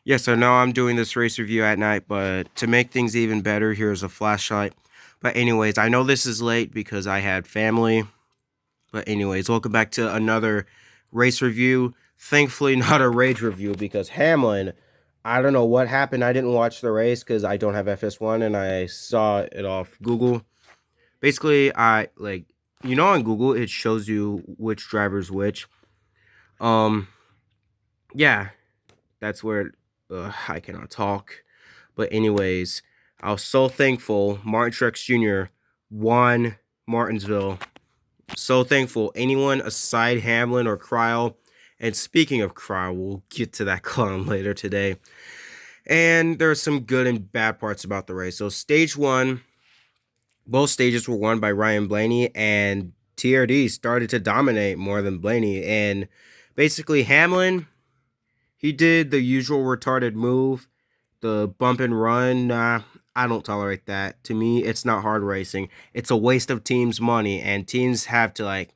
Yeah, so now I'm doing this race review at night, but to make things even better, here's a flashlight. But anyways, I know this is late because I had family. But anyways, welcome back to another race review. Thankfully, not a rage review because Hamlin, I don't know what happened. I didn't watch the race because I don't have FS1 and I saw it off Google. Basically, on Google it shows you which driver's which. Um, yeah, that's where I cannot talk. But anyways, I was so thankful Martin Truex Jr. won Martinsville. So thankful. Anyone aside Hamlin or Cryle. And speaking of Cryle, we'll get to that clown later today. And there are some good and bad parts about the race. So stage one, both stages were won by Ryan Blaney, and TRD started to dominate more than Blaney. And basically Hamlin, he did the usual retarded move, the bump and run. Nah, I don't tolerate that. To me, it's not hard racing. It's a waste of teams' money, and teams have to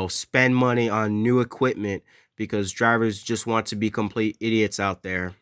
spend money on new equipment because drivers just want to be complete idiots out there.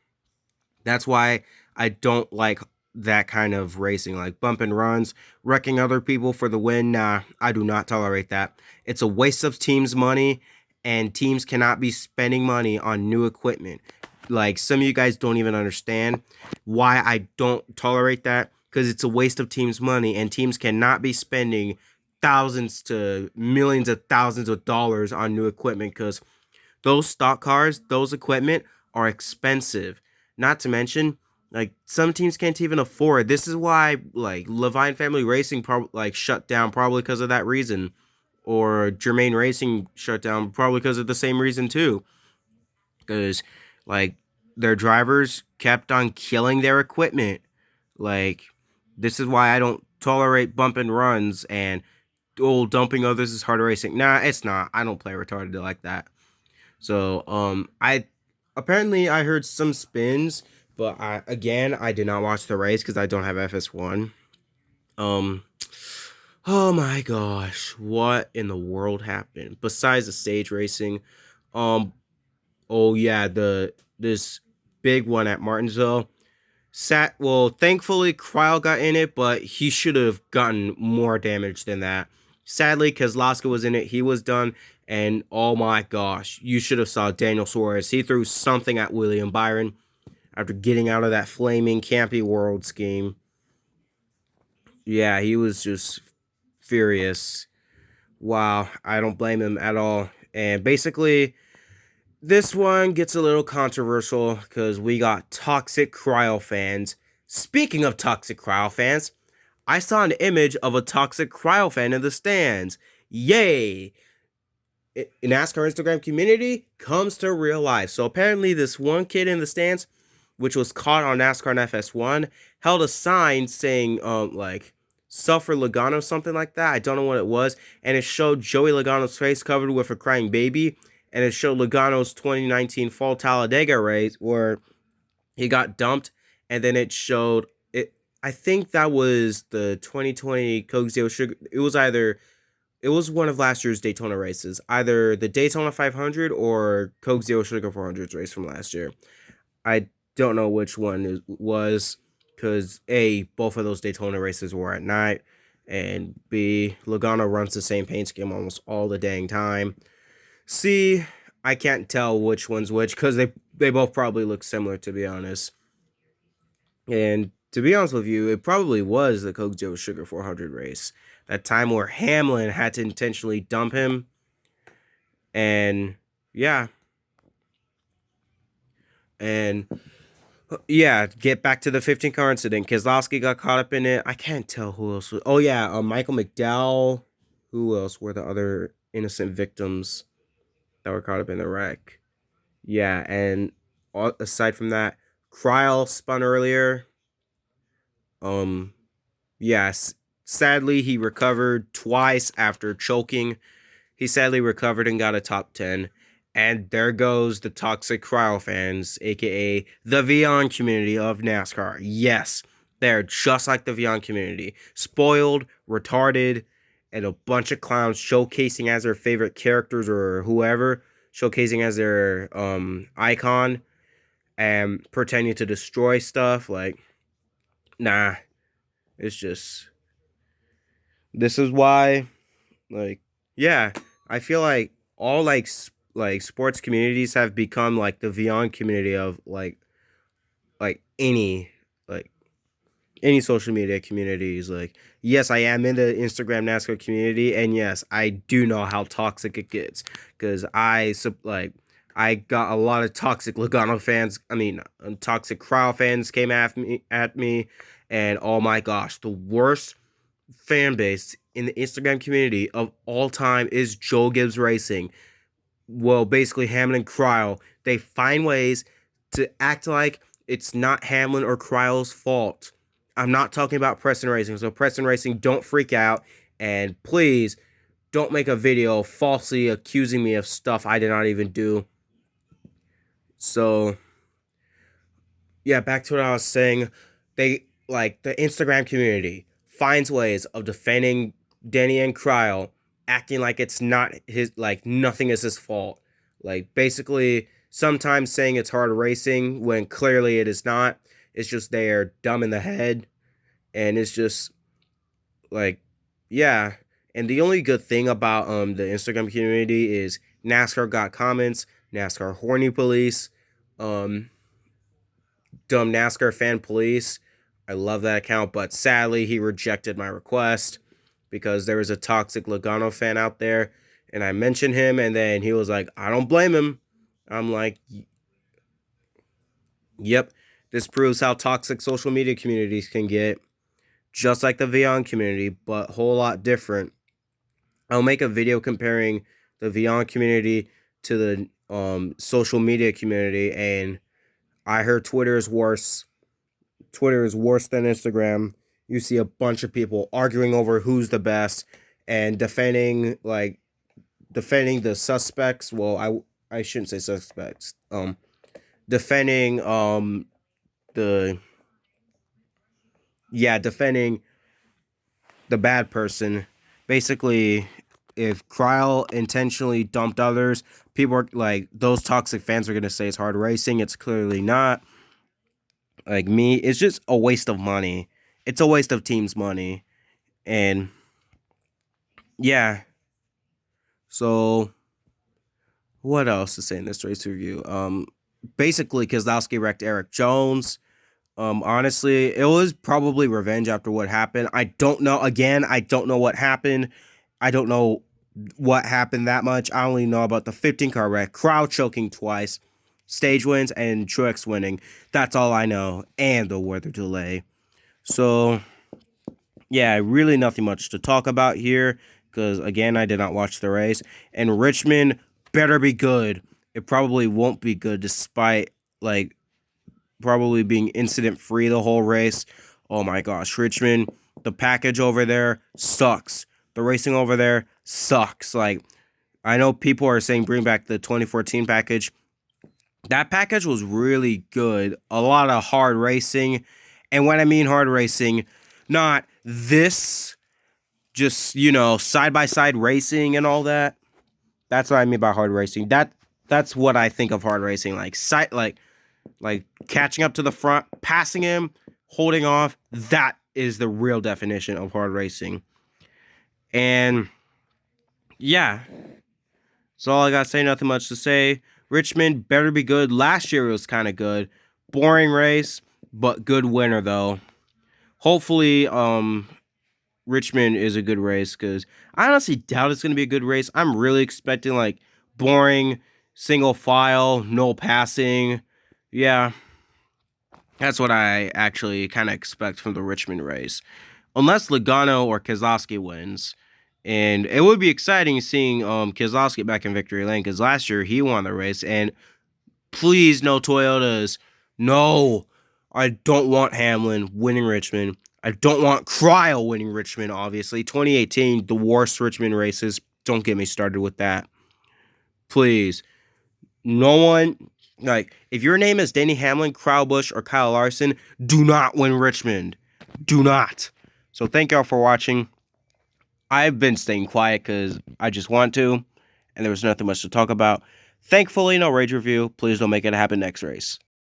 That's why I don't like that kind of racing, like bump and runs, wrecking other people for the win. Nah, I do not tolerate that. It's a waste of teams' money, and teams cannot be spending money on new equipment. Like, some of you guys don't even understand why I don't tolerate that, because it's a waste of teams' money, and teams cannot be spending thousands to millions of thousands of dollars on new equipment because those stock cars, those equipment are expensive. Not to mention, like, some teams can't even afford. This is why like Levine Family Racing shut down, probably because of that reason, or Germain Racing shut down probably because of the same reason too. Because like their drivers kept on killing their equipment. Like, this is why I don't tolerate bump and runs and dumping others is hard racing. Nah, it's not. I don't play retarded like that. So I apparently I heard some spins, but I did not watch the race because I don't have FS1. Um, oh my gosh, what in the world happened besides the stage racing? Um, oh yeah, the this big one at Martinsville. Thankfully Cryle got in it, but he should have gotten more damage than that. Sadly, Kozlowski was in it, he was done, and oh my gosh, you should have saw Daniel Suarez. He threw something at William Byron after getting out of that flaming Campy World scheme. Yeah, he was just furious. Wow, I don't blame him at all. And basically, this one gets a little controversial because we got toxic cryo fans. Speaking of toxic cryo fans, I saw an image of a toxic cryo fan in the stands. Yay! NASCAR Instagram community comes to real life. So apparently, this one kid in the stands, which was caught on NASCAR and FS1, held a sign saying, suffer Logano, something like that. I don't know what it was. And it showed Joey Logano's face covered with a crying baby. And it showed Logano's 2019 Fall Talladega race where he got dumped. And then it showed it. I think that was the 2020 Coke Zero Sugar. It was one of last year's Daytona races, either the Daytona 500 or Coke Zero Sugar 400 race from last year. I don't know which one it was because A, both of those Daytona races were at night, and B, Logano runs the same paint scheme almost all the dang time. C, I can't tell which one's which because they both probably look similar, to be honest. And to be honest with you, it probably was the Coke Zero Sugar 400 race. That time where Hamlin had to intentionally dump him. And yeah. And yeah, get back to the 15 car incident. Keselowski got caught up in it. I can't tell who else. Oh, yeah. Michael McDowell. Who else were the other innocent victims that were caught up in the wreck? Yeah. And aside from that, Cryle spun earlier. Um, Yes, sadly, he recovered twice after choking. He sadly recovered and got a top 10. And there goes the toxic cryo fans, aka the Vion community of NASCAR. Yes, they're just like the Vion community. Spoiled, retarded, and a bunch of clowns showcasing as their favorite characters or whoever, showcasing as their icon. and pretending to destroy stuff. Like, nah, it's just, this is why, like, yeah, I feel like all like sports communities have become like the beyond community of like like any social media communities. Like, yes, I am in the Instagram NASCAR community, and yes, I do know how toxic it gets because I got a lot of toxic Logano fans. I mean, toxic crowd fans came at me, and oh my gosh, the worst fan base in the Instagram community of all time is Joe Gibbs Racing. Well, basically Hamlin and Cryle, they find ways to act like it's not Hamlin or Cryle's fault. I'm not talking about Preston Racing. So Preston Racing, don't freak out, and please don't make a video falsely accusing me of stuff I did not even do. So yeah, back to what I was saying. They like the Instagram community finds ways of defending Denny and Cryle, acting like it's not his, like nothing is his fault. Like basically, sometimes saying it's hard racing when clearly it is not. It's just they are dumb in the head, and it's just like, yeah. And the only good thing about the Instagram community is NASCAR got comments, NASCAR horny police, um dumb NASCAR fan police. I love that account, but sadly he rejected my request because there was a toxic Logano fan out there, and I mentioned him, and then he was like, I don't blame him. I'm like, yep, this proves how toxic social media communities can get, just like the Vion community, but a whole lot different. I'll make a video comparing the Vion community to the social media community, and I heard Twitter is worse. Twitter is worse than Instagram. You see a bunch of people arguing over who's the best and defending the suspects. Well, I shouldn't say suspects. Defending the defending the bad person. Basically, if Cryle intentionally dumped others, people are like, those toxic fans are gonna say it's hard racing. It's clearly not. Like me, it's just a waste of money. It's a waste of teams' money. And yeah. So what else to say in this race review? Basically Keselowski wrecked Eric Jones. Honestly, it was probably revenge after what happened. I don't know. Again, I don't know what happened. I don't know what happened that much. I only know about the 15 car wreck, crowd choking twice, stage wins, and Truex winning. That's all I know. And the weather delay. So yeah, really nothing much to talk about here because, again, I did not watch the race. And Richmond better be good. It probably won't be good despite, like, probably being incident-free the whole race. Oh, my gosh. Richmond, the package over there sucks. The racing over there sucks. Like, I know people are saying bring back the 2014 package. That package was really good. A lot of hard racing. And when I mean hard racing, not this, just, side by side racing and all that. That's what I mean by hard racing. That's what I think of hard racing, like like catching up to the front, passing him, holding off. That is the real definition of hard racing. And yeah, that's all I got to say. Nothing much to say. Richmond better be good. Last year it was kind of good. Boring race, but good winner though. Hopefully, Richmond is a good race because I honestly doubt it's going to be a good race. I'm really expecting like boring, single file, no passing. Yeah, that's what I actually kind of expect from the Richmond race. Unless Logano or Keselowski wins. And it would be exciting seeing Keselowski back in victory lane because last year he won the race. And please, no Toyotas. No, I don't want Hamlin winning Richmond. I don't want Cryle winning Richmond, obviously. 2018, the worst Richmond races. Don't get me started with that. Please. No one, like, if your name is Denny Hamlin, Kyle Busch, or Kyle Larson, do not win Richmond. Do not. So thank y'all for watching. I've been staying quiet because I just want to, and there was nothing much to talk about. Thankfully, no rage review. Please don't make it happen next race.